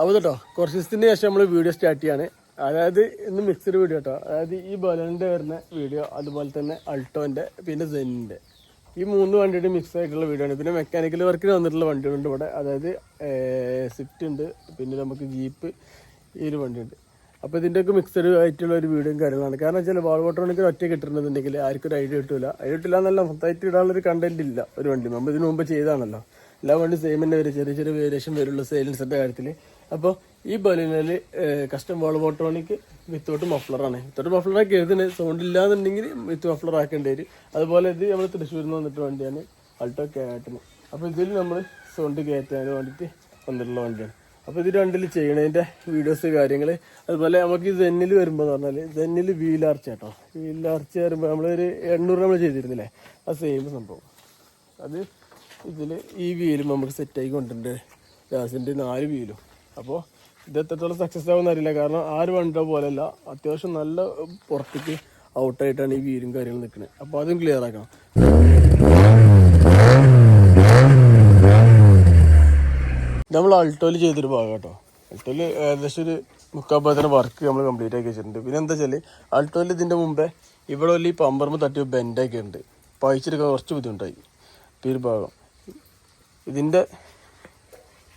അപ്പോൾ കേട്ടോ കുറച്ച് ദിവസത്തിന് ശേഷം നമ്മൾ വീഡിയോ സ്റ്റാർട്ട് ചെയ്യാണ്. അതായത് ഇന്ന് മിക്സഡ് വീഡിയോ കേട്ടോ. അതായത് ഈ ബലൻ്റെ വരുന്ന വീഡിയോ, അതുപോലെ തന്നെ അൾട്ടോൻ്റെ, പിന്നെ സെന്നിൻ്റെ, ഈ 3 വണ്ടിയുടെ മിക്സ് ആയിട്ടുള്ള വീഡിയോ ആണ്. പിന്നെ മെക്കാനിക്കൽ വർക്കിന് വന്നിട്ടുള്ള വണ്ടികളുണ്ട് ഇവിടെ. അതായത് സ്വിഫ്റ്റ് ഉണ്ട്, പിന്നെ നമുക്ക് ജീപ്പ്, ഈ ഒരു വണ്ടിയുണ്ട്. അപ്പോൾ ഇതിൻ്റെയൊക്കെ മിക്സഡ് ആയിട്ടുള്ള ഒരു വീഡിയോയും കാര്യങ്ങളാണ്. കാരണം വെച്ചാൽ വാൾവോട്ടോണിക്ക് ഒറ്റ കിട്ടുന്നുണ്ടെങ്കിൽ ആർക്കും ഒരു ഐഡിയ കിട്ടില്ല. എന്നല്ല, മൊത്തമായിട്ട് ഇടാനുള്ളൊരു കണ്ടന്റ് ഇല്ല ഒരു വണ്ടി. നമ്മൾ ഇതിനു മുമ്പ് ചെയ്താണല്ലോ. എല്ലാ വണ്ടി സെയിം തന്നെ വരും, ചെറിയ ചെറിയ വേരിയേഷൻ വരുള്ളൂ സൈലൻസറിൻ്റെ കാര്യത്തിൽ. അപ്പോൾ ഈ ബലൂനിൽ കസ്റ്റം വാൾവോട്ടോണിക്ക് വിത്തൗട്ട് മഫ്ലറാണ്. വിത്തൗട്ട് മഫ്ലറാക്കി എഴുതുന്നത്, സൗണ്ട് ഇല്ലാന്നുണ്ടെങ്കിൽ വിത്ത് മഫ്ലർ ആക്കേണ്ടി വരും. അതുപോലെ ഇത് നമ്മൾ തൃശ്ശൂരിൽ നിന്ന് വന്നിട്ട് വണ്ടിയാണ് അൾട്ടോ കേട്ടിന്. അപ്പോൾ ഇതിൽ നമ്മൾ സൗണ്ട് കയറ്റാൻ വേണ്ടിയിട്ട് വന്നിട്ടുള്ള വണ്ടിയാണ്. അപ്പോൾ ഇത് രണ്ടിൽ ചെയ്യണതിൻ്റെ വീഡിയോസ് കാര്യങ്ങൾ. അതുപോലെ നമുക്ക് സെന്നിൽ വരുമ്പോൾ എന്ന് പറഞ്ഞാൽ സെന്നിൽ വീലാർച്ച കേട്ടോ. വീലാർച്ച വരുമ്പോൾ നമ്മളൊരു 800 നമ്മൾ ചെയ്തിരുന്നില്ലേ, ആ സെയിം സംഭവം. അത് ഇതിൽ ഈ വീലും നമുക്ക് സെറ്റായി കൊണ്ടിട്ടുണ്ട്. ഗ്യാസിൻ്റെ 4 വീലും. അപ്പോൾ ഇത് എത്രത്തോളം സക്സസ് ആവുമെന്ന് അറിയില്ല. കാരണം 6 വണ്ടിയുടെ പോലെയല്ല, അത്യാവശ്യം നല്ല പുറത്തേക്ക് ഔട്ടായിട്ടാണ് ഈ വീലും കാര്യങ്ങൾ നിൽക്കുന്നത്. അപ്പോൾ അതും ക്ലിയർ ആക്കണം. നമ്മൾ അൾട്ടോയിൽ ചെയ്തൊരു ഭാഗം കേട്ടോ. അൾട്ടോയിൽ ഏകദേശം ഒരു 3/4 വർക്ക് നമ്മൾ കംപ്ലീറ്റ് ആക്കി വെച്ചിട്ടുണ്ട്. പിന്നെ എന്താ വെച്ചാൽ അൾട്ടോയിൽ ഇതിൻ്റെ മുമ്പേ ഇവിടെ ഈ പമ്പർമ തട്ടി ബെൻഡൊക്കെ ഉണ്ട്. പഴിച്ചെടുക്കാൻ കുറച്ച് ബുദ്ധിമുട്ടായി. ഈ ഒരു ഭാഗം ഇതിൻ്റെ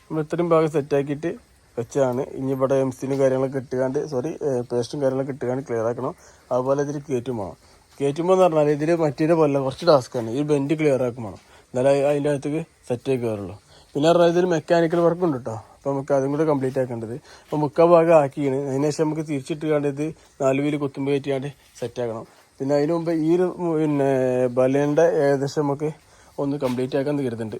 നമ്മൾ ഇത്രയും ഭാഗം സെറ്റാക്കിയിട്ട് വെച്ചാണ്. ഇനി ഇവിടെ എംസിനും കാര്യങ്ങളൊക്കെ ഇട്ടുകാണ്ട് പേസ്റ്റും കാര്യങ്ങളൊക്കെ ഇട്ടുകാണ്ട് ക്ലിയർ ആക്കണം. അതുപോലെ ഇതിൽ കയറ്റുമ്പോൾ എന്ന് പറഞ്ഞാൽ ഇതിൽ മറ്റേ പോലെ കുറച്ച് ടാസ്ക്കാണ്. ഈ ബെൻഡ് ക്ലിയർ ആക്കും വേണം, എന്നാലേ അതിൻ്റെ അകത്തേക്ക് സെറ്റാക്കി കയറുള്ളൂ. പിന്നെ പറഞ്ഞാൽ ഇതിൽ മെക്കാനിക്കൽ വർക്ക് ഉണ്ട് കേട്ടോ. അപ്പോൾ നമുക്ക് അതും കൂടെ കംപ്ലീറ്റ് ആക്കേണ്ടത്. അപ്പോൾ 3/4 ഭാഗം ആക്കിയാണ്. അതിനുശേഷം നമുക്ക് തിരിച്ചിട്ടുകാണ്ട് ഇത് 4 വീല് കുത്തുമ്പോൾ കയറ്റിയാണ്ട് സെറ്റാക്കണം. പിന്നെ അതിന് മുമ്പ് ഈ ഒരു ബലേൻ്റെ ഏകദേശം നമുക്ക് ഒന്ന് കംപ്ലീറ്റ് ആക്കാൻ കരുതുന്നുണ്ട്.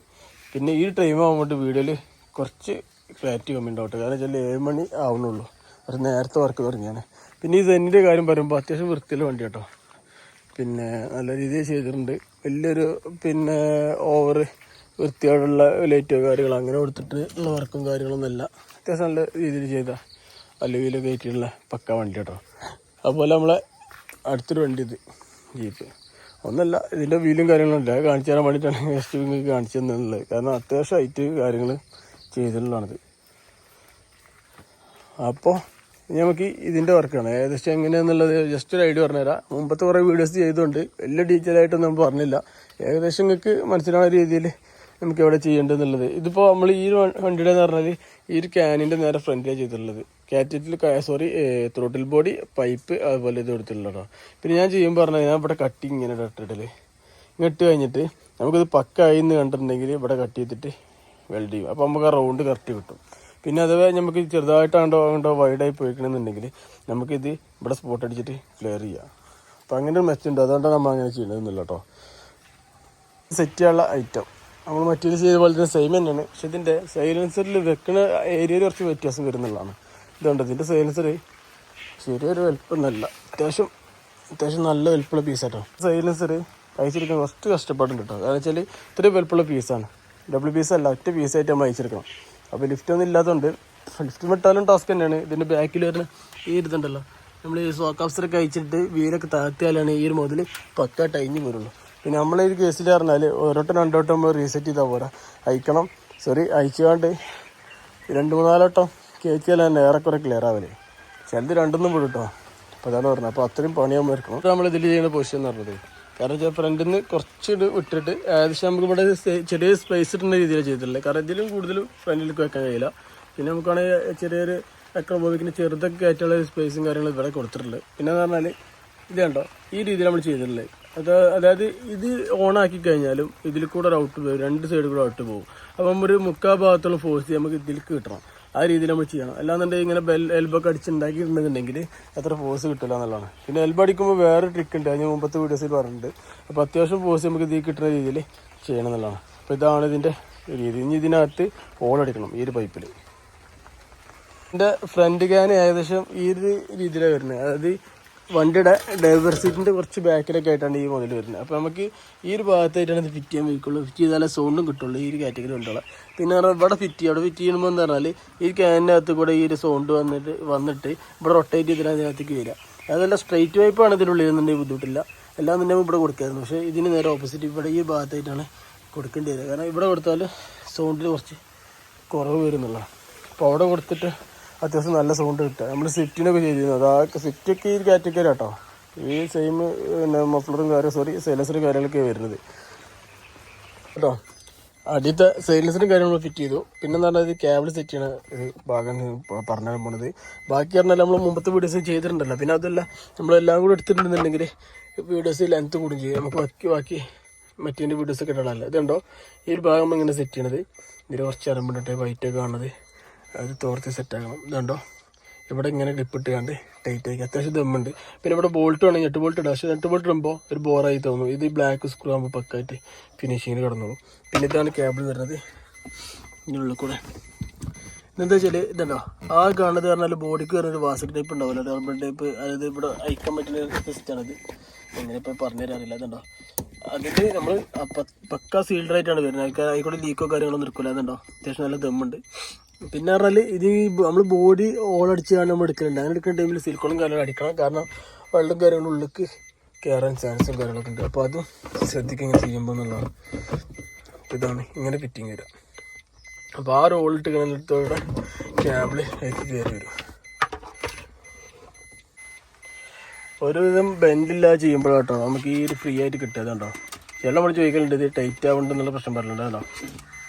പിന്നെ ഈ ടൈം ആകുമ്പോൾ വീഡിയോയിൽ കുറച്ച് ക്ലാരിറ്റി കമ്മി ഉണ്ടാവട്ടെ. കാരണം വെച്ചാൽ 7 മണി ആവുന്നുള്ളൂ, അത് നേരത്തെ വർക്ക് തുടങ്ങിയാണ്. പിന്നെ ഈ സെന്നിൻ്റെ കാര്യം പറയുമ്പോൾ അത്യാവശ്യം വൃത്തിയുള്ള വണ്ടി കേട്ടോ. പിന്നെ നല്ല രീതിയിൽ ചെയ്തിട്ടുണ്ട്. വലിയൊരു പിന്നെ ഓവർ വൃത്തിയോടുള്ള ലൈറ്റോ കാര്യങ്ങളോ അങ്ങനെ കൊടുത്തിട്ട് ഉള്ള വർക്കും കാര്യങ്ങളൊന്നുമല്ല. അത്യാവശ്യം നല്ല രീതിയിൽ ചെയ്ത അലുവിലൊക്കെ കയറ്റിയുള്ള പക്ക വണ്ടി കേട്ടോ. അതുപോലെ നമ്മളെ അടുത്തൊരു വണ്ടി ഇത് ജീപ്പ്. ഒന്നല്ല, ഇതിൻ്റെ വീലും കാര്യങ്ങളുണ്ട്. അത് കാണിച്ചു തരാൻ വേണ്ടിയിട്ടാണ് നെക്സ്റ്റ് നിങ്ങൾക്ക് കാണിച്ചു തന്നുള്ളത്. കാരണം അത്യാവശ്യം ഹൈറ്റ് കാര്യങ്ങൾ ചെയ്തിട്ടുള്ളതാണിത്. അപ്പോൾ നമുക്ക് ഇതിൻ്റെ വർക്കാണ് ഏകദേശം എങ്ങനെയാണെന്നുള്ളത് ജസ്റ്റ് ഒരു ഐഡിയ പറഞ്ഞുതരാം. മുമ്പത്തെ കുറേ വീഡിയോസ് ചെയ്തുകൊണ്ട് വലിയ ഡീറ്റെയിലായിട്ടൊന്നും നമ്മൾ പറഞ്ഞില്ല. ഏകദേശം നിങ്ങൾക്ക് മനസ്സിലാവുന്ന രീതിയിൽ നമുക്ക് എവിടെ ചെയ്യേണ്ടതെന്നുള്ളത്. ഇതിപ്പോൾ നമ്മൾ ഈ വണ്ടിയുടെ എന്ന് പറഞ്ഞാൽ ഈ ഒരു ക്യാനിൻ്റെ നേരെ ഫ്രണ്ടിലാണ് ചെയ്തിട്ടുള്ളത്. കാറ്ററ്റിൽ ത്രോട്ടിൽ ബോഡി, പൈപ്പ്, അതുപോലെ ഇത് കൊടുത്തിട്ടുള്ളതോ. പിന്നെ ഞാൻ ചെയ്യുമ്പോൾ പറഞ്ഞാൽ ഞാൻ ഇവിടെ കട്ടി ഇങ്ങനെ ഇട്ടിട്ടില്ല. ഇട്ട് കഴിഞ്ഞിട്ട് നമുക്കിത് പക്കായി എന്ന് കണ്ടിട്ടുണ്ടെങ്കിൽ ഇവിടെ കട്ട് ചെയ്തിട്ട് വെൽഡ് ചെയ്യും. അപ്പോൾ നമുക്ക് ആ റൗണ്ട് കറക്റ്റ് കിട്ടും. പിന്നെ അഥവാ നമുക്ക് ചെറുതായിട്ടാണ്ടോ വൈഡായി പോയിക്കണമെന്നുണ്ടെങ്കിൽ നമുക്കിത് ഇവിടെ സ്പോട്ട് അടിച്ചിട്ട് ക്ലിയർ ചെയ്യാം. അപ്പോൾ അങ്ങനെ ഒരു മെച്ചുണ്ട്. അതുകൊണ്ടാണ് നമ്മൾ അങ്ങനെ ചെയ്യണമെന്നില്ല കേട്ടോ. സെറ്റ് ചെയ്യാനുള്ള ഐറ്റം നമ്മൾ മറ്റൊരു ചെയ്ത പോലെ തന്നെ സെയിം തന്നെയാണ്. പക്ഷെ ഇതിൻ്റെ സൈലൻസറിൽ വെക്കുന്ന ഏരിയയിൽ കുറച്ച് വ്യത്യാസം വരുന്നുള്ളതാണ്. ഇതുകൊണ്ട് ഇതിൻ്റെ സൈലൻസർ ശരിയൊരു വലുപ്പമൊന്നുമല്ല, അത്യാവശ്യം നല്ല വലുപ്പമുള്ള പീസാട്ടോ. സൈലൻസർ അയച്ചെടുക്കാൻ കുറച്ച് കഷ്ടപ്പാടുണ്ട് കേട്ടോ. കാരണം വെച്ചാൽ ഇത്രയും വലുപ്പമുള്ള പീസാണ്, ഡബിൾ പീസല്ല, ഒറ്റ പീസായിട്ട് നമ്മൾ അയച്ചെടുക്കണം. അപ്പോൾ ലിഫ്റ്റൊന്നും ഇല്ലാത്തതുകൊണ്ട് ലിഫ്റ്റ് വിട്ടാലും ടാസ്ക് തന്നെയാണ്. ഇതിൻ്റെ ബാക്കിൽ വരുന്ന ഈ ഇരുതുണ്ടല്ലോ, നമ്മൾ ഈ സോക്കാപ്സറൊക്കെ അയച്ചിട്ട് വീലൊക്കെ താഴ്ത്തിയാലാണ് ഈ ഒരു മുതൽ പക്ക ടൈഞ്ഞ് വരുള്ളൂ. പിന്നെ നമ്മളെ ഒരു കേസിൽ പറഞ്ഞാൽ 1 2 വട്ടം നമ്മൾ റീസെറ്റ് ചെയ്താൽ പോരാ, അയച്ചുകൊണ്ട് 2-3 വട്ടം കയറ്റിയാൽ തന്നെ ഏറെക്കുറെ ക്ലിയർ ആവല്ലേ. ചിലത് 2 വിടും കേട്ടോ. അപ്പോൾ അതാണ് പറഞ്ഞത്. അപ്പോൾ അത്രയും പണിയാകുമ്പോൾ ഇരിക്കണം. നമ്മൾ ഇതിൽ ചെയ്യുന്ന പൊസിഷൻ എന്ന് പറഞ്ഞത്. കാരണം വെച്ചാൽ ഫ്രണ്ടിൽ നിന്ന് കുറച്ച് വിട്ടിട്ട് ഏകദേശം നമുക്ക് ഇവിടെ ചെറിയ സ്പേസ് ഇട്ടുന്ന രീതിയിൽ ചെയ്തിട്ടുള്ളത്. കാരണം ഇതിലും കൂടുതലും ഫ്രണ്ടിലേക്ക് വെക്കാൻ കഴിയില്ല. പിന്നെ നമുക്കാണെങ്കിൽ ചെറിയൊരു അക്രോബോബിക്കിന് ചെറുതൊക്കെ കയറ്റുള്ള സ്പേസും കാര്യങ്ങളും ഇവിടെ കൊടുത്തിട്ടുള്ളത്. പിന്നെ എന്ന് പറഞ്ഞാൽ ഇത് കണ്ടോ, ഈ രീതിയിൽ നമ്മൾ ചെയ്തിട്ടുള്ളത്. അതായത് ഇത് ഓണാക്കി കഴിഞ്ഞാലും ഇതിൽ കൂടെ ഒരു ഔട്ട് പോകും, 2 സൈഡിൽ കൂടെ ഔട്ട് പോകും. അപ്പം ഒരു 3/4 ഭാഗത്തുള്ള ഫോഴ്സ് നമുക്ക് ഇതിലേക്ക് കിട്ടണം. ആ രീതിയിൽ നമ്മൾ ചെയ്യണം. അല്ലാന്നുണ്ടെങ്കിൽ ഇങ്ങനെ എൽബോ ഒക്കെ അടിച്ചുണ്ടാക്കിയിട്ടുണ്ടെന്നുണ്ടെങ്കിൽ അത്ര ഫോഴ്സ് കിട്ടില്ല എന്നുള്ളതാണ്. പിന്നെ എൽബോ അടിക്കുമ്പോൾ വേറെ ട്രിക്ക് ഉണ്ട്, ഞാൻ മുമ്പത്തെ വീഡിയോസിൽ പറഞ്ഞിട്ടുണ്ട്. അപ്പോൾ അത്യാവശ്യം ഫോഴ്സ് നമുക്ക് ഇതിൽ കിട്ടുന്ന രീതിയിൽ ചെയ്യണം എന്നുള്ളതാണ്. അപ്പോൾ ഇതാണ് ഇതിൻ്റെ രീതി. ഇനി ഇതിനകത്ത് ഹോൾ അടിക്കണം ഈ ഒരു പൈപ്പിൽ. ഇതിൻ്റെ ഫ്രണ്ട് ക്യാൻ ഏകദേശം ഈ ഒരു രീതിയിലാണ് വരുന്നത്. അതായത് വണ്ടിയുടെ ഡ്രൈവർ സീറ്റിൻ്റെ കുറച്ച് ബാക്കിലൊക്കെ ആയിട്ടാണ് ഈ മുതൽ വരുന്നത്. അപ്പോൾ നമുക്ക് ഈ ഒരു ഭാഗത്തായിട്ടാണ് ഇത് ഫിറ്റ് ചെയ്യാൻ വയ്ക്കുള്ളൂ. ഫിറ്റ് ചെയ്താലേ സൗണ്ടും കിട്ടുള്ളൂ ഈ ഒരു കാറ്റഗറി ഉണ്ടുള്ള. പിന്നെ പറഞ്ഞാൽ ഇവിടെ ഫിറ്റ് ചെയ്യും. അവിടെ ഫിറ്റ് ചെയ്യുമ്പോൾ എന്ന് പറഞ്ഞാൽ ഈ ക്യാനിനകത്ത് കൂടെ ഈ ഒരു സൗണ്ട് വന്നിട്ട് ഇവിടെ റൊട്ടേറ്റ് ചെയ്തിട്ട് അതിനകത്തേക്ക് വരിക. അതല്ല സ്ട്രൈറ്റ് വൈപ്പാണ് ഇതിനുള്ളിൽ നിന്നുണ്ടെങ്കിൽ ബുദ്ധിമുട്ടില്ല. എല്ലാം തന്നെ ഇവിടെ കൊടുക്കായിരുന്നു. പക്ഷേ ഇതിന് നേരെ ഓപ്പോസിറ്റ് ഇവിടെ ഈ ഭാഗത്തായിട്ടാണ് കൊടുക്കേണ്ടി വരിക. കാരണം ഇവിടെ കൊടുത്താൽ സൗണ്ടിൽ കുറച്ച് കുറവ് വരുന്നുള്ളതാണ്. അപ്പോൾ അവിടെ കൊടുത്തിട്ട് അത്യാവശ്യം നല്ല സൗണ്ട് കിട്ടുക. നമ്മൾ സ്വിഫ്റ്റിനൊക്കെ ചെയ്തിരുന്നു. അതാ സ്വിഫ്റ്റൊക്കെ ഈ കാറ്റഗറി കേട്ടോ, ഈ സെയിം പിന്നെ മഫ്ലറും സൈലൻസറും കാര്യങ്ങളൊക്കെ വരുന്നത് കേട്ടോ. ആദ്യത്തെ സൈലൻസറും കാര്യങ്ങളും ഫിറ്റ് ചെയ്തു. പിന്നെ എന്ന് പറഞ്ഞാൽ കേബിൾ സെറ്റ് ചെയ്യണ ഒരു ഭാഗം പറഞ്ഞാൽ പോണത്. ബാക്കി പറഞ്ഞാൽ നമ്മൾ മുമ്പത്തെ വീഡിയോസ് ചെയ്തിട്ടുണ്ടല്ലോ. പിന്നെ അതല്ല നമ്മളെല്ലാം കൂടെ എടുത്തിട്ടുണ്ടെന്നുണ്ടെങ്കിൽ വീഡിയോസ് ലെങ്ത്ത് കൂടും ചെയ്യും. നമുക്ക് ബാക്കി മറ്റേ വീഡിയോസൊക്കെ ഇടാനല്ല. ഇതുണ്ടോ ഈ ഒരു ഭാഗം ഇങ്ങനെ സെറ്റ് ചെയ്യണത്. ഇതിൽ കുറച്ച് അരമ്പിട്ടിട്ട് വൈറ്റൊക്കെ കാണുന്നത് അത് തോർത്ത് സെറ്റാക്കണം. ഇതുണ്ടോ ഇവിടെ ഇങ്ങനെ ഡിപ്പിട്ട് കണ്ട് ടൈറ്റ് ആക്കി അത്യാവശ്യം ദമ്മുണ്ട്. പിന്നെ ഇവിടെ ബോൾട്ട് വേണമെങ്കിൽ 8 ബോൾട്ട് ഇടാം. പക്ഷേ 8 ബോൾട്ട് ഇടുമ്പോൾ ഒരു ബോറായി തോന്നും. ഇത് ബ്ലാക്ക് സ്ക്രൂ ആകുമ്പോൾ പക്കായിട്ട് ഫിനിഷിങ്ങിൽ കിടന്നോളും. പിന്നെ ഇതാണ് കേബിൾ വരുന്നത് ഇതിനുള്ളിൽ കൂടെ. ഇതെന്താ വെച്ചാൽ ഇതുണ്ടോ ആ കാണുന്നത് പറഞ്ഞാൽ ബോഡിക്ക് വരുന്നൊരു വാസർ ടൈപ്പ് ഉണ്ടാവില്ല, ഡബിൾ ടൈപ്പ്. അതായത് ഇവിടെ അയക്കാൻ പറ്റുന്ന സിസ്റ്റാണത്. എങ്ങനെ ഇപ്പോൾ പറഞ്ഞു തരാറില്ല. അതുണ്ടോ അതിന് നമ്മൾ പക്ക സീൽഡറായിട്ടാണ് വരുന്നത്. ആയിക്കോട്ടെ ലീക്കോ കാര്യങ്ങളൊന്നും എടുക്കില്ല. അതുണ്ടോ അത്യാവശ്യം നല്ല ദമ്മുണ്ട്. പിന്നെ പറഞ്ഞാൽ ഇത് നമ്മൾ ബോഡി ഓളടിച്ചാണ് നമ്മൾ എടുക്കുന്നുണ്ട്. അങ്ങനെ എടുക്കുന്ന ടൈമിൽ സിലിക്കോണും കാര്യങ്ങളും അടിക്കണം. കാരണം വെള്ളം കാര്യങ്ങളും ഉള്ളിലേക്ക് കയറാൻ ചാൻസും കാര്യങ്ങളൊക്കെ ഉണ്ട്. അപ്പോൾ അതും ശ്രദ്ധിക്കുക ഇങ്ങനെ ചെയ്യുമ്പോൾ എന്നുള്ളതാണ്. ഇതാണ് ഇങ്ങനെ ഫിറ്റിങ് വരിക. അപ്പോൾ ആ റോളിട്ട് കിണത്തോടെ ക്യാബിള് അതിലേക്ക് കയറി വരും. ഒരുവിധം ബെൻഡില്ലാതെ ചെയ്യുമ്പോഴാട്ടോ നമുക്ക് ഈ ഒരു ഫ്രീ ആയിട്ട് കിട്ടുക. ചില നമ്മൾ ചോദിക്കലുണ്ട് ഇത് ടൈറ്റ് ആവുന്നുണ്ടെന്നുള്ള പ്രശ്നം പറഞ്ഞിട്ടുണ്ട്. കേട്ടോ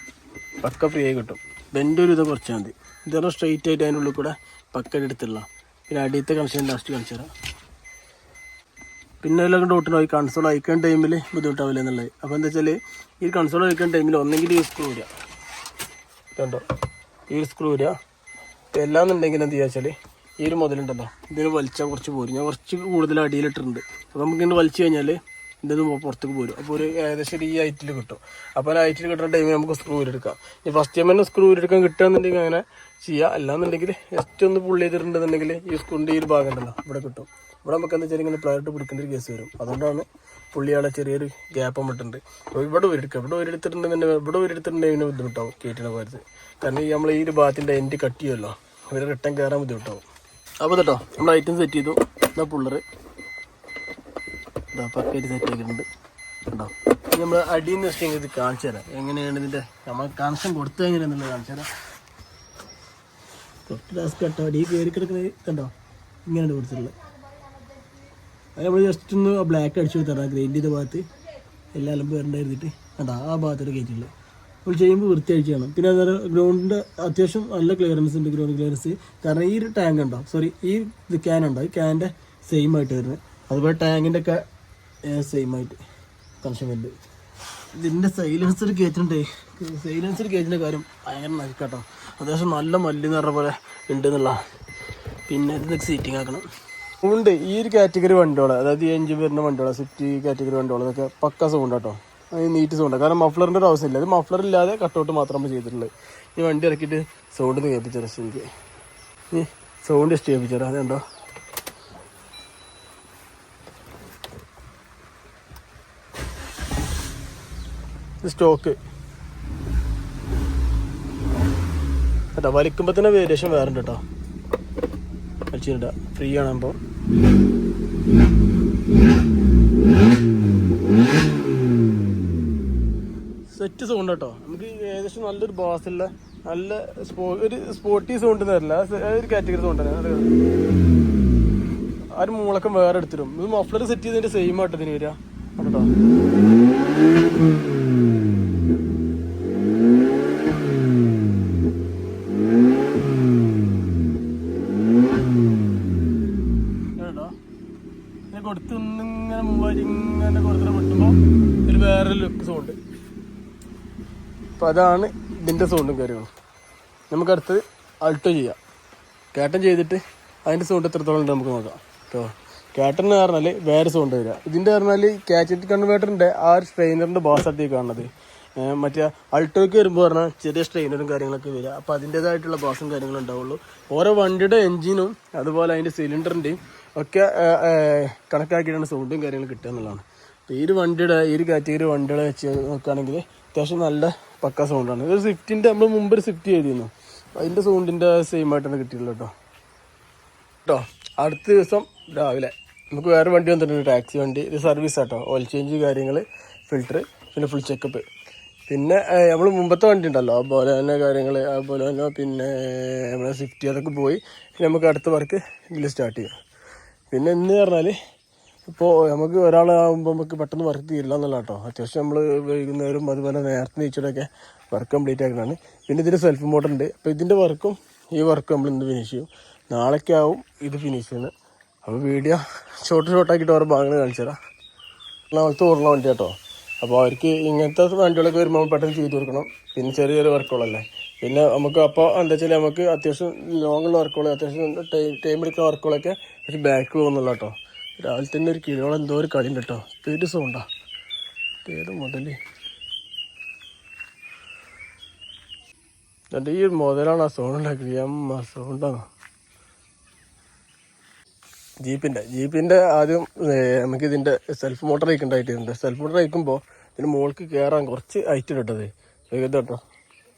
പക്ക ഫ്രീ ആയി കിട്ടും. ബെൻഡ് ഒരു ഇത് കുറച്ചാൽ മതി. ഇതാണ് സ്ട്രെയിറ്റ് ആയിട്ട് അതിൻ്റെ ഉള്ളിൽ കൂടെ പക്ക എടുത്തുള്ള. പിന്നെ അടിയത്തെ കണക്ഷൻ ലാസ്റ്റ് കാണിച്ചു തരാം. പിന്നെ എല്ലാം ഡോട്ടിനോ ഈ കൺസോൾ അയക്കാൻ ടൈമിൽ ബുദ്ധിമുട്ടാവില്ല എന്നുള്ളത്. അപ്പോൾ എന്താ വെച്ചാൽ ഈ കൺസോൾ അയക്കാൻ ടൈമിൽ ഒന്നെങ്കിൽ ഈ സ്ക്രൂ വരിക, കണ്ടോ ഈ സ്ക്രൂ വരിക. എല്ലാന്നുണ്ടെങ്കിൽ എന്ത് ചെയ്യുക വെച്ചാൽ ഈ ഒരു മുതലുണ്ടല്ലോ ഇതിന് വലിച്ചാൽ കുറച്ച് പോരും. ഞാൻ കുറച്ച് കൂടുതൽ അടിയിലിട്ടിട്ടുണ്ട്. അപ്പോൾ നമുക്കിങ്ങനെ വലിച്ചു കഴിഞ്ഞാൽ ഇതിന് പുറത്തേക്ക് പോരും. അപ്പോൾ ഒരു ഏകദേശം ഈ ഹൈറ്റിൽ കിട്ടും. അപ്പോൾ ആ ഹൈറ്റിൽ കിട്ടുന്ന ടൈമിൽ നമുക്ക് സ്ക്രൂ എടുക്കാം. ഈ ഫസ്റ്റ് ടൈം തന്നെ സ്ക്രൂ എടുക്കാൻ കിട്ടുകയെന്നുണ്ടെങ്കിൽ അങ്ങനെ ചെയ്യുക. അല്ലാന്നുണ്ടെങ്കിൽ ജസ്റ്റ് ഒന്ന് പുള്ളി ചെയ്തിട്ടുണ്ടെന്നുണ്ടെങ്കിൽ ഈ സ്ക്രൂൻ്റെ ഈ ഒരു ഭാഗം ഉണ്ടല്ലോ ഇവിടെ കിട്ടും. ഇവിടെ നമുക്ക് എന്താ വെച്ചാൽ ഇങ്ങനെ പ്ലെയറിട്ട് പിടിക്കേണ്ട ഒരു കേസ് വരും. അതുകൊണ്ടാണ് പുള്ളിയാളെ ചെറിയൊരു ഗ്യാപ്പ് വന്നിട്ടുണ്ട്. അപ്പോൾ ഇവിടെ ഒരെടുത്തിട്ടുണ്ടെന്നുണ്ടെങ്കിൽ ഇവിടെ ഒരെടുത്തിട്ടുണ്ടെങ്കിൽ ബുദ്ധിമുട്ടാവും കയറ്റുന്ന പോലത്ത്. കാരണം നമ്മൾ ഈ ഒരു ഭാഗത്തിൻ്റെ എൻഡ് കട്ട് ചെയ്യുമല്ലോ, അവർ റിട്ടേൺ കയറാൻ ബുദ്ധിമുട്ടാവും. അപ്പോൾ കേട്ടോ നമ്മൾ ഐറ്റം സെറ്റ് ചെയ്തു. ഇതാ പുള്ളറ് ഇതാ പക്കായിട്ട് സെറ്റ് ആക്കിയിട്ടുണ്ട് കേട്ടോ. നമ്മൾ അടിയിൽ നിന്ന് വെച്ചാൽ ഇത് കാണിച്ചു തരാം എങ്ങനെയാണ് ഇതിൻ്റെ നമ്മൾ കണക്ഷൻ കൊടുത്തത് എങ്ങനെയാണെന്നുള്ളത് കാണിച്ചു തരാം. തൊട്ട് ടാസ്ക് കേട്ടോ അടിയിൽ കയറി കിടക്കുന്നത് കണ്ടോ ഇങ്ങനെയാണ് കൊടുത്തിട്ടുള്ളത്. അത് നമ്മൾ ജസ്റ്റ് ഒന്ന് ബ്ലാക്ക് അടിച്ചു കൊടുത്തരാം. ഗ്രൈൻഡ് ചെയ്ത ഭാഗത്ത് എല്ലാ അലമ്പ് വരണ്ടായിരുന്നിട്ട് കണ്ടോ ആ ഭാഗത്തോട്ട് കയറ്റിയുള്ളത്. അപ്പോൾ ചെയ്യുമ്പോൾ വൃത്തിയായിട്ട് ചെയ്യണം. പിന്നെ അതുപോലെ ഗ്രൗണ്ടിൻ്റെ അത്യാവശ്യം നല്ല ക്ലിയറൻസ് ഉണ്ട്. ഗ്രൗണ്ട് ക്ലിയറൻസ് കാരണം ഈ ഒരു ടാങ്ക് ഉണ്ടോ ഈ ഇത് ക്യാൻ ഉണ്ടോ ഈ ക്യാൻ്റെ സെയിം ആയിട്ട് വരുന്നത്. അതുപോലെ ടാങ്കിൻ്റെ ഒക്കെ സെയിം ആയിട്ട് കണക്ഷൻ വരുന്നത്. ഇതിൻ്റെ സൈലൻസർ ഗേജിൻ്റെ കാര്യം ഭയങ്കര നയിക്കാട്ടോ. അത്യാവശ്യം നല്ല മല്ലെന്ന് പറഞ്ഞ പോലെ ഉണ്ട് എന്നുള്ള. പിന്നെ ഇതൊക്കെ സീറ്റിംഗ് ആക്കണം ഉണ്ട്. ഈ ഒരു കാറ്റഗറി വണ്ടികൾ, അതായത് ഈ എഞ്ചിൻ വരുന്ന വണ്ടികൾ, സ്വിഫ്റ്റ് കാറ്റഗറി വണ്ടികൾ ഇതൊക്കെ പക്ക സൗണ്ട് കേട്ടോ. നീറ്റ് സൗണ്ടാണ്. കാരണം മഫ്ലറിൻ്റെ ഒരു ആവശ്യമില്ല. ഇത് മഫ്ലർ ഇല്ലാതെ കട്ടൗട്ട് മാത്രമാണ് ചെയ്തിട്ടുള്ളത്. ഈ വണ്ടി ഇറക്കിയിട്ട് സൗണ്ട് ഒന്ന് കേൾപ്പിച്ചാൽ എനിക്ക് ഈ സൗണ്ട് ജസ്റ്റ് കേൾപ്പിച്ചാൽ അതുണ്ടോ സ്റ്റോക്ക് കേട്ടോ. വലിക്കുമ്പോൾ തന്നെ വേരിയേഷൻ വേറെ ഉണ്ട് കേട്ടോ. വലിച്ചിട്ടുണ്ട ഫ്രീ ആണപ്പോൾ സെറ്റ് സൗണ്ട് കേട്ടോ. നമുക്ക് ഏകദേശം നല്ലൊരു ബാസുള്ള നല്ല ഒരു സ്പോർട്ടി സൗണ്ട് തരില്ല. ഒരു കാറ്റഗറി സൗണ്ട് തന്നെ. ആ ഒരു മൂളക്കം വേറെ എടുത്തിടും. ഇത് മഫ്ലർ സെറ്റ് ചെയ്തതിൻ്റെ സെയിം ആയിട്ട് ഇതിന് വരിക കേട്ടോ. കൊടുത്ത് ഒന്നിങ്ങനെ മൂവായിങ്ങനെ കൊടുത്തിട്ട് വിട്ടുമ്പോൾ ഒരു വേറെ ലുക്ക് സൗണ്ട്. അപ്പോൾ അതാണ് ഇതിൻ്റെ സൗണ്ടും കാര്യങ്ങളും. നമുക്കടുത്ത് അൾട്ടോ ചെയ്യാം. കേട്ടൻ ചെയ്തിട്ട് അതിൻ്റെ സൗണ്ട് എത്രത്തോളം ഉണ്ട് നമുക്ക് നോക്കാം കേട്ടോ. കേട്ടൻ എന്ന് പറഞ്ഞാൽ വേറെ സൗണ്ട് വരിക. ഇതിൻ്റെ പറഞ്ഞാൽ കാറ്ററ്റ് കൺവേർട്ടറിൻ്റെ ആ ഒരു സ്ട്രെയിനറിൻ്റെ ബാസായിട്ട് കാണുന്നത്. മറ്റേ അൾട്ടോയ്ക്ക് വരുമ്പോൾ പറഞ്ഞാൽ ചെറിയ സ്ട്രെയിനറും കാര്യങ്ങളൊക്കെ വരിക. അപ്പോൾ അതിൻ്റേതായിട്ടുള്ള ബാസും കാര്യങ്ങളും ഉണ്ടാവുള്ളൂ. ഓരോ വണ്ടിയുടെ എൻജിനും അതുപോലെ അതിൻ്റെ സിലിണ്ടറിൻ്റെയും ഒക്കെ കണക്കാക്കിയിട്ടാണ് സൗണ്ടും കാര്യങ്ങളും കിട്ടുക എന്നുള്ളതാണ്. അപ്പോൾ ഈ ഒരു വണ്ടിയുടെ ഈ ഒരു കാറ്റഗറി വണ്ടികളെ വെച്ച് നോക്കുകയാണെങ്കിൽ അത്യാവശ്യം നല്ല പക്ക സൗണ്ടാണ്. ഒരു സ്വിഫ്റ്റിൻ്റെ നമ്മൾ മുമ്പ് ഒരു സ്വിഫ്റ്റ് ചെയ്തിരുന്നു, അതിൻ്റെ സൗണ്ടിൻ്റെ സെയിം ആയിട്ടാണ് കിട്ടിയുള്ളത് കേട്ടോ. അടുത്ത ദിവസം രാവിലെ നമുക്ക് വേറെ വണ്ടി വന്നിട്ടുണ്ട്, ടാക്സി വണ്ടി. ഇത് സർവീസ് ആട്ടോ. ഓയിൽ ചേഞ്ച് കാര്യങ്ങൾ, ഫിൽറ്റർ, പിന്നെ ഫുൾ ചെക്കപ്പ്. പിന്നെ നമ്മൾ മുമ്പത്തെ വണ്ടി ഉണ്ടല്ലോ അതുപോലെ തന്നെ കാര്യങ്ങൾ അതുപോലെ തന്നെ പിന്നെ നമ്മളെ സ്വിഫ്റ്റ് അതൊക്കെ പോയി നമുക്ക് അടുത്ത വർക്ക് ഇതിൽ സ്റ്റാർട്ട് ചെയ്യാം. പിന്നെ എന്ന് പറഞ്ഞാൽ ഇപ്പോൾ നമുക്ക് ഒരാളാകുമ്പോൾ നമുക്ക് പെട്ടെന്ന് വർക്ക് തീരില്ല എന്നുള്ള കേട്ടോ. അത്യാവശ്യം നമ്മൾ വൈകുന്നേരം അതുപോലെ നേരത്തെ നീച്ചോടൊക്കെ വർക്ക് കംപ്ലീറ്റ് ആക്കുന്നതാണ്. പിന്നെ ഇതിൻ്റെ സെൽഫ് മോട്ടർ ഉണ്ട്. അപ്പോൾ ഇതിൻ്റെ വർക്കും ഈ വർക്കും നമ്മൾ ഇന്ന് ഫിനിഷ് ചെയ്യും. നാളേക്ക് ആവും ഇത് ഫിനിഷ് ചെയ്യുന്നത്. അപ്പോൾ വീഡിയോ ഷോർട്ടാക്കിയിട്ട് ഓരോ ഭാഗങ്ങൾ കാണിച്ചു തരാം. നാളത്തെ ഓടുന്ന വണ്ടി കേട്ടോ. അപ്പോൾ അവർക്ക് ഇങ്ങനത്തെ വണ്ടികളൊക്കെ വരുമ്പോൾ പെട്ടെന്ന് ചെയ്ത് കൊടുക്കണം. പിന്നെ ചെറിയൊരു വർക്കുകളല്ലേ. പിന്നെ നമുക്ക് അപ്പോൾ എന്താ വെച്ചാൽ നമുക്ക് അത്യാവശ്യം ലോങ്ങുള്ള വർക്കുകൾ അത്യാവശ്യം ടൈം എടുക്കുന്ന വർക്കുകളൊക്കെ പക്ഷേ ബാക്ക് പോകുന്നുള്ള കേട്ടോ. രാവിലെ തന്നെ ഒരു കിലോളം എന്തോ ഒരു കളി ഉണ്ട് കേട്ടോ. സ്പീഡ് സൗണ്ടാ ഏത് മുതൽ എൻ്റെ ഈ മുതലാണ് ആ സൗണ്ട് ഉണ്ടാക്കിയത്. സൗണ്ടാണ് ജീപ്പിൻ്റെ ആദ്യം നമുക്കിതിൻ്റെ സെൽഫ് മോട്ടർ അയക്കേണ്ടതായിട്ടുണ്ട്. സെൽഫ് മോട്ടർ അയക്കുമ്പോൾ ഇതിന് മുകൾക്ക് കയറാൻ കുറച്ച് ഹൈറ്റ് ഇട്ടത് കേട്ടോ.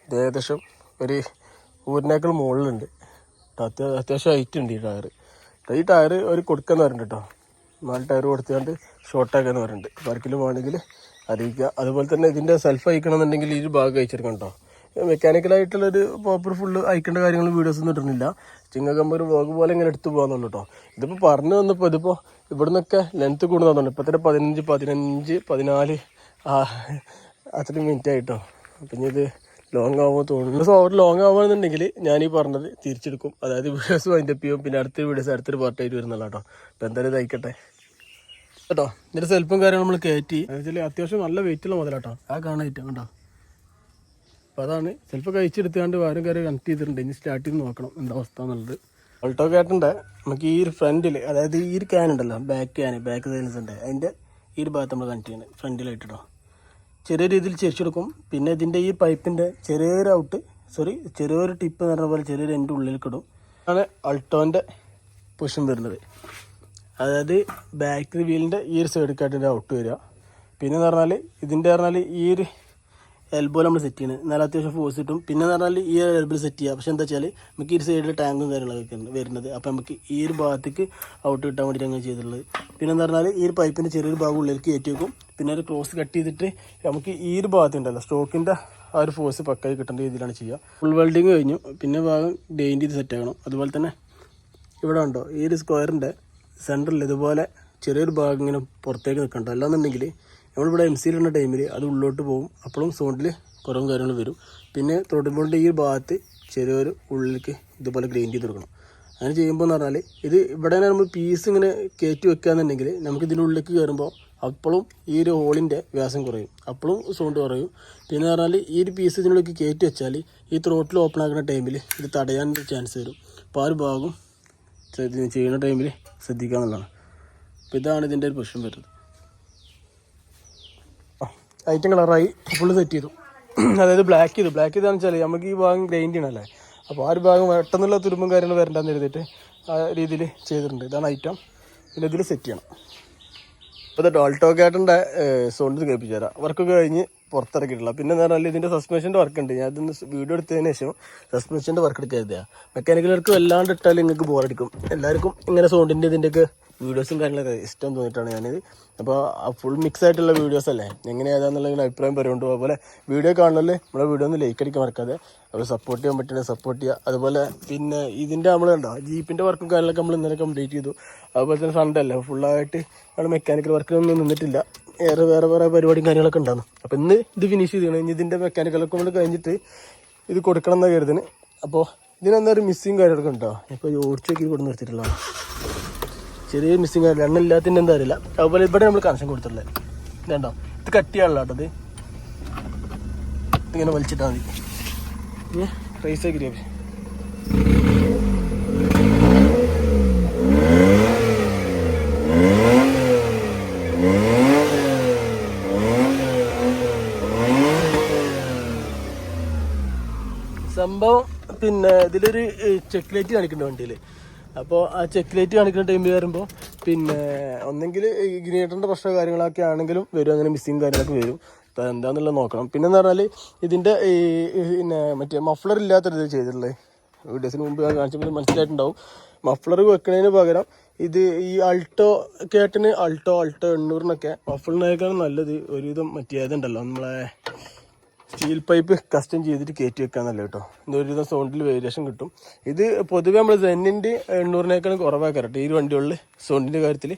ഇത് ഏകദേശം ഒരു ഊരിനേക്കാൾ മുകളിലുണ്ട്. അത്യാവശ്യം ഹൈറ്റ് ഉണ്ട് ഈ ടയർ ഒരു കൊടുക്കുന്ന പറയുന്നുണ്ട് കേട്ടോ. 4 ടയർ കൊടുത്തുകൊണ്ട് ഷോർട്ടാക്കാന്ന് പറയുന്നുണ്ട്. വർക്കിൽ വേണമെങ്കിൽ അറിയിക്കുക. അതുപോലെ തന്നെ ഇതിൻ്റെ സെൽഫ് അയക്കണമെന്നുണ്ടെങ്കിൽ ഈ ഒരു ഭാഗം അയച്ചെടുക്കണം കേട്ടോ. മെക്കാനിക്കലായിട്ടുള്ളൊരു പ്രോപ്പർ ഫുള്ള് അയക്കേണ്ട കാര്യങ്ങളും വീഡിയോസൊന്നും ഇട്ടിട്ടില്ല. ചിങ്ങക്കമ്പ് ഒരു വ്ളോഗ് പോലെ ഇങ്ങനെ എടുത്ത് പോകാന്നുള്ളൂ കേട്ടോ. ഇതിപ്പോൾ പറഞ്ഞു വന്നപ്പോൾ ഇതിപ്പോൾ ഇവിടെ നിന്നൊക്കെ ലെങ്ത്ത് കൂടുന്നതാണ്. ഇപ്പോൾ തന്നെ 15, 15, 14 അത്രയും മിനിറ്റ് ആയിട്ടോ. പിന്നെ ഇത് ലോങ് ആകുമ്പോൾ തോന്നുന്നു. ഓവർ ലോങ് ആവുകയാണെന്നുണ്ടെങ്കിൽ ഞാനീ പറഞ്ഞത് തിരിച്ചെടുക്കും. അതായത് വീഡിയോസ് വൈൻഡപ്പ് ചെയ്യും. പിന്നെ അടുത്ത വീഡിയോസ് അടുത്തൊരു പാർട്ടായിട്ട് വരുന്നുള്ള കേട്ടോ. അപ്പോൾ എന്തായാലും ഇതായിക്കട്ടെ കേട്ടോ. ഇതിൻ്റെ സെൽഫും കാര്യങ്ങളും നമ്മൾ കയറ്റി എന്നുവെച്ചാൽ അത്യാവശ്യം നല്ല വെയിറ്റുള്ള മുതലാട്ടോ. ആ കാണാൻ പറ്റും കേട്ടോ. അപ്പോൾ അതാണ് സെൽഫ് കഴിച്ചെടുത്തുകൊണ്ട് വേറെ കാര്യം കണക്ട് ചെയ്തിട്ടുണ്ട്. ഇനി സ്റ്റാർട്ട് ചെയ്ത് നോക്കണം എന്താ അവസ്ഥ എന്നുള്ളത്. ഓൾട്ടോ ക്യാറ്റിൻ്റെ നമുക്ക് ഈ ഒരു ഫ്രണ്ടിൽ, അതായത് ഈ ഒരു ക്യാൻ ഉണ്ടല്ലോ, ബാക്ക് സൈലൻസ് ഉണ്ട്, അതിൻ്റെ ഈ ഒരു ഭാഗത്ത് നമ്മൾ കണക്ട് ചെയ്യണം ഫ്രണ്ടിലായിട്ടോ. ചെറിയ രീതിയിൽ ചെരിച്ചെടുക്കും. പിന്നെ ഇതിൻ്റെ ഈ പൈപ്പിൻ്റെ ചെറിയൊരു ടിപ്പ് എന്ന് പറഞ്ഞ പോലെ ചെറിയൊരു എൻ്റെ ഉള്ളിലേക്ക് ഇടും. ആണ് അൾട്ടോൻ്റെ പൊസിഷൻ വരുന്നത്. അതായത് ബാക്ക് വീലിൻ്റെ ഈ ഒരു സൈഡിലേക്കായിട്ട് ഔട്ട് വരിക. പിന്നെ എന്ന് പറഞ്ഞാൽ ഇതിൻ്റെ പറഞ്ഞാൽ ഈ ഒരു എൽബോ നമ്മൾ സെറ്റ് ചെയ്യണം. എന്നാലും അത്യാവശ്യം ഫോഴ്സ് കിട്ടും. പിന്നെ എന്ന് പറഞ്ഞാൽ ഈ ഒരു എൽബിൽ സെറ്റ് ചെയ്യുക. പക്ഷെ എന്താ വെച്ചാൽ നമുക്ക് ഈ ഒരു സൈഡിൽ ടാങ്കും കാര്യങ്ങളൊക്കെ വരുന്നത്. അപ്പോൾ നമുക്ക് ഈ ഒരു ഭാഗത്തേക്ക് ഔട്ട് കിട്ടാൻ വേണ്ടിയിട്ട് അങ്ങനെ ചെയ്തിട്ടുള്ളത്. പിന്നെ എന്ന് പറഞ്ഞാൽ ഈ ഒരു പൈപ്പിൻ്റെ ചെറിയൊരു ഭാഗം ഉള്ളിലേക്ക് കയറ്റി വെക്കും. പിന്നെ ഒരു ക്രോസ് കട്ട് ചെയ്തിട്ട് നമുക്ക് ഈ ഒരു ഭാഗത്തുണ്ടല്ലോ സ്റ്റോക്കിൻ്റെ ആ ഒരു ഫോഴ്സ് പക്കായി കിട്ടേണ്ട രീതിയിലാണ് ചെയ്യുക. ഫുൾ വെൽഡിങ് കഴിഞ്ഞു. പിന്നെ ഭാഗം ഡെയിൻ ചെയ്ത് സെറ്റ് ആക്കണം. അതുപോലെ തന്നെ ഇവിടെ ഉണ്ടോ ഈ ഒരു സ്ക്വയറിൻ്റെ സെൻറ്ററിൽ ഇതുപോലെ ചെറിയൊരു ഭാഗം ഇങ്ങനെ പുറത്തേക്ക് നിൽക്കണ്ട. അല്ലാന്നുണ്ടെങ്കിൽ നമ്മളിവിടെ MC ഇടുന്ന ടൈമിൽ അത് ഉള്ളോട്ട് പോകും. അപ്പോഴും സൗണ്ടിൽ കുറവും കാര്യങ്ങളും വരും. പിന്നെ തൊടുമ്പോണ്ട് ഈ ഭാഗത്ത് ചെറിയൊരു ഉള്ളിലേക്ക് ഇതുപോലെ ഗ്രൈൻഡ് ചെയ്ത് കൊടുക്കണം. അങ്ങനെ ചെയ്യുമ്പോൾ എന്ന് പറഞ്ഞാൽ ഇത് ഇവിടെ നമ്മൾ പീസ് ഇങ്ങനെ കയറ്റി വെക്കുകയെന്നുണ്ടെങ്കിൽ നമുക്ക് ഇതിൻ്റെ ഉള്ളിലേക്ക് കയറുമ്പോൾ അപ്പോഴും ഈ ഒരു ഹോളിൻ്റെ വ്യാസം കുറയും. അപ്പോഴും സൗണ്ട് കുറയും. പിന്നെ പറഞ്ഞാൽ ഈ ഒരു പീസ് ഇതിനുള്ളിലേക്ക് കയറ്റി വെച്ചാൽ ഈ ത്രോട്ടിൽ ഓപ്പൺ ആക്കുന്ന ടൈമിൽ ഇത് തടയാൻ ചാൻസ് വരും. അപ്പോൾ ആ ഒരു ഭാഗം ചെയ്യുന്ന ടൈമിൽ ശ്രദ്ധിക്കുക എന്നുള്ളതാണ്. അപ്പോൾ ഇതാണ് ഇതിൻ്റെ ഒരു പൊസിഷൻ വരുന്നത്. ഐറ്റം കളറായി ഫുള്ള് സെറ്റ് ചെയ്തു. അതായത് ബ്ലാക്ക് ചെയ്താണെന്ന് വെച്ചാൽ നമുക്ക് ഈ ഭാഗം ഗ്രൈൻഡ് ചെയ്യണമല്ലേ. അപ്പോൾ ആ ഒരു ഭാഗം പെട്ടെന്നുള്ള തുരുമ്പും കാര്യങ്ങളും വരണ്ടെന്ന് എഴുതിയിട്ട് ആ രീതിയിൽ ചെയ്തിട്ടുണ്ട്. ഇതാണ് ഐറ്റം. പിന്നെ ഇതിൽ സെറ്റ് ചെയ്യണം. അപ്പോൾ ഓൾട്ടോ ക്യാറ്റിൻ്റെ സൗണ്ട് കേൾപ്പിച്ചു തരാം. വർക്കൊക്കെ കഴിഞ്ഞ് പുറത്തിറക്കിയിട്ടില്ല. പിന്നെ എന്താ പറഞ്ഞാൽ ഇതിൻ്റെ സസ്പെൻഷൻ്റെ വർക്ക് ഉണ്ട്. ഞാൻ ഇതൊന്ന് വീഡിയോ എടുത്തതിന് ശേഷം സസ്പെൻഷൻ്റെ വർക്ക് എടുക്കരുതാണ്. മെക്കാനിക്കലർക്ക് വല്ലാണ്ട് ഇട്ടാൽ നിങ്ങൾക്ക് ബോറടിക്കും. എല്ലാവർക്കും ഇങ്ങനെ സൗണ്ടിൻ്റെ ഇതിൻ്റെയൊക്കെ വീഡിയോസും കാര്യങ്ങളൊക്കെ ഇഷ്ടം തോന്നിയിട്ടാണ് ഞാനിത്. അപ്പോൾ ഫുൾ മിക്സ് ആയിട്ടുള്ള വീഡിയോസ് അല്ലേ, എങ്ങനെ ഏതാണെന്നുള്ള അഭിപ്രായം പറയുന്നുണ്ട്. അതുപോലെ വീഡിയോ കാണുന്നല്ലേ നമ്മുടെ വീഡിയോ ഒന്ന് ലൈക്ക് അടിക്കാൻ മറക്കാതെ. അപ്പോൾ സപ്പോർട്ട് ചെയ്യാൻ പറ്റുന്നത് സപ്പോർട്ട് ചെയ്യുക. അതുപോലെ പിന്നെ ഇതിൻ്റെ നമ്മൾ കണ്ടോ ജീപ്പിൻ്റെ വർക്കും കാര്യങ്ങളൊക്കെ നമ്മൾ ഇന്നലെ കംപ്ലീറ്റ് ചെയ്തു. അതുപോലെ തന്നെ സൺഡേ അല്ലേ ഫുള്ളായിട്ട് നമ്മൾ മെക്കാനിക്കൽ വർക്കിനൊന്നും നിന്നിട്ടില്ല. വേറെ പരിപാടിയും കാര്യങ്ങളൊക്കെ ഉണ്ടാകുന്നു. അപ്പോൾ ഇന്ന് ഇത് ഫിനിഷ് ചെയ്തിരിക്കണം. ഇനി ഇതിൻ്റെ മെക്കാനിക്കലൊക്കെ കൊണ്ട് കഴിഞ്ഞിട്ട് ഇത് കൊടുക്കണം എന്നാണ് കരുതുന്നത്. അപ്പോൾ ഇതിനെന്താ ഒരു മിസ്സിങ് കാര്യങ്ങളൊക്കെ ഉണ്ടോ? ഇപ്പോൾ ഓടിച്ചൊക്കെ കൊണ്ട് നിർത്തിയിട്ടുള്ള ചെറിയ മിസ്സിങ് കാര്യമില്ല. എണ്ണ ഇല്ലാത്തതിൻ്റെ എന്താ അറിയില്ല. അതുപോലെ ഇവിടെ നമ്മൾ കണക്ഷൻ കൊടുത്തിട്ടുള്ളത് ഇതുണ്ടോ, ഇത് കട്ടിയാണല്ലോ കേട്ടോ. ഇത് ഇതിങ്ങനെ വലിച്ചിട്ടാൽ മതി. റൈസ് ആക്കി സംഭവം. പിന്നെ ഇതിലൊരു ചെക്ക് ലൈറ്റ് കാണിക്കുന്നുണ്ട് വണ്ടിയിൽ. അപ്പോൾ ആ ചെക്ക് ലൈറ്റ് കാണിക്കുന്ന ടൈമിൽ വരുമ്പോൾ പിന്നെ ഒന്നെങ്കിൽ ഇഗ്നിയേറ്ററിൻ്റെ പ്രശ്നം കാര്യങ്ങളൊക്കെ ആണെങ്കിലും വരും. അങ്ങനെ മിസ്സിങ് കാര്യങ്ങളൊക്കെ വരും. അപ്പോൾ എന്താണെന്നുള്ളത് നോക്കണം. പിന്നെ എന്ന് പറഞ്ഞാൽ ഇതിൻ്റെ പിന്നെ മറ്റേ മഫ്ലർ ഇല്ലാത്തൊരു ഇത് ചെയ്തിട്ടുള്ളത് വീഡിയോസിന് മുമ്പ് കാണിച്ചപ്പോൾ മനസ്സിലായിട്ടുണ്ടാവും. മഫ്ലർ വെക്കുന്നതിന് പകരം ഇത് ഈ അൾട്ടോ കേട്ടിന് അൾട്ടോ 800 മഫ്ലറിനേക്കാളും നല്ലത് ഒരുവിധം മറ്റേ ഏതുണ്ടല്ലോ നമ്മളെ സ്റ്റീൽ പൈപ്പ് കസ്റ്റം ചെയ്തിട്ട് കയറ്റി വെക്കാന്നല്ല കേട്ടോ. ഇതൊരു സൗണ്ടിൽ വേരിയേഷൻ കിട്ടും. ഇത് പൊതുവെ നമ്മൾ സെന്നിൻ്റെ 800-നേക്കാളും കുറവാണ് കറക്റ്റ് ഈ വണ്ടികളിൽ സൗണ്ടിൻ്റെ കാര്യത്തിൽ.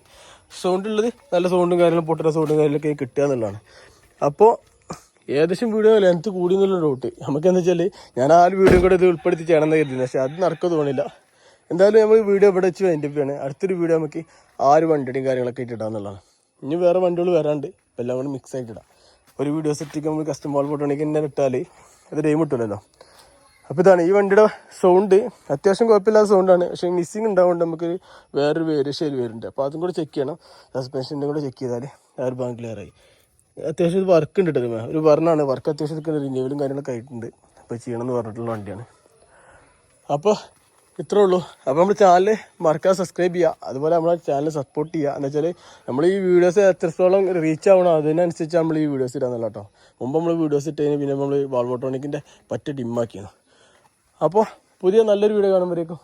സൗണ്ടുള്ളത് നല്ല സൗണ്ടും കാര്യങ്ങളും പൊട്ടുന്ന സൗണ്ടും കാര്യങ്ങളൊക്കെ കിട്ടുക എന്നുള്ളതാണ്. അപ്പോൾ ഏകദേശം വീഡിയോ ലെങ്ത്ത് കൂടി എന്നുള്ള ഡൗട്ട് നമുക്കെന്താ വെച്ചാൽ ഞാൻ ആ ഒരു വീഡിയോ കൂടെ ഇത് ഉൾപ്പെടുത്തി ചെയ്യണമെന്ന് കരുതുന്നത്. പക്ഷേ അത് നടക്കുക തോന്നില്ല. എന്തായാലും നമ്മൾ വീഡിയോ ഇവിടെ വെച്ച് വൈൻഡപ്പ് അടുത്തൊരു വീഡിയോ നമുക്ക് 6 വണ്ടിയുടെയും കാര്യങ്ങളൊക്കെ ഇട്ടിടാന്നുള്ളതാണ്. ഇനി വേറെ വണ്ടികൾ വരാണ്ട് ഇപ്പം എല്ലാം കൂടെ മിക്സ് ആയിട്ട് ഇടാം. ഒരു വീഡിയോ സെറ്റിക്ക് നമ്മൾ കസ്റ്റം വാൾ ഫോട്ടോണിക്ക് തന്നെ ഇട്ടാൽ അത് ടൈം കിട്ടുമല്ലോ. അപ്പോൾ ഇതാണ് ഈ വണ്ടിയുടെ സൗണ്ട്. അത്യാവശ്യം കുഴപ്പമില്ലാത്ത സൗണ്ടാണ്. പക്ഷേ മിസ്സിങ് ഉണ്ടാവുകൊണ്ട് നമുക്ക് വേറൊരു വേരിയേഷൻ വരുന്നുണ്ട്. അപ്പോൾ അതും കൂടെ ചെക്ക് ചെയ്യണം. സസ്പെൻഷൻ്റെ കൂടെ ചെക്ക് ചെയ്താൽ ആ ഒരു ഭാഗം ക്ലിയർ ആയി. അത്യാവശ്യം ഇത് വർക്ക് ഉണ്ട് കേട്ടോ. ഒരു പറഞ്ഞാണ് വർക്ക് അത്യാവശ്യം എടുക്കുന്ന റിന്യൂവലും കാര്യങ്ങളൊക്കെ ആയിട്ടുണ്ട്. അപ്പോൾ ചെയ്യണമെന്ന് പറഞ്ഞിട്ടുള്ള വണ്ടിയാണ്. അപ്പോൾ ഇത്രേ ഉള്ളൂ. അപ്പോൾ നമ്മുടെ ചാനൽ മറക്കാതെ സബ്സ്ക്രൈബ് ചെയ്യുക. അതുപോലെ നമ്മളെ ചാനൽ സപ്പോർട്ട് ചെയ്യുക. എന്ന് വെച്ചാൽ നമ്മൾ ഈ വീഡിയോസ് എത്രത്തോളം റീച്ച് ആവണം അതിനനുസരിച്ച് നമ്മൾ ഈ വീഡിയോസ് ഇടാന്നല്ല കേട്ടോ. മുമ്പ് നമ്മൾ വീഡിയോസ് ഇട്ടതിന് പിന്നെ നമ്മൾ വാൾവോട്രോണിക്കിൻ്റെ പറ്റ ഡിമ്മാക്കിയാണ്. അപ്പോൾ പുതിയ നല്ലൊരു വീഡിയോ കാണുമ്പോഴേക്കും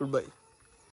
ഗുഡ് ബൈ.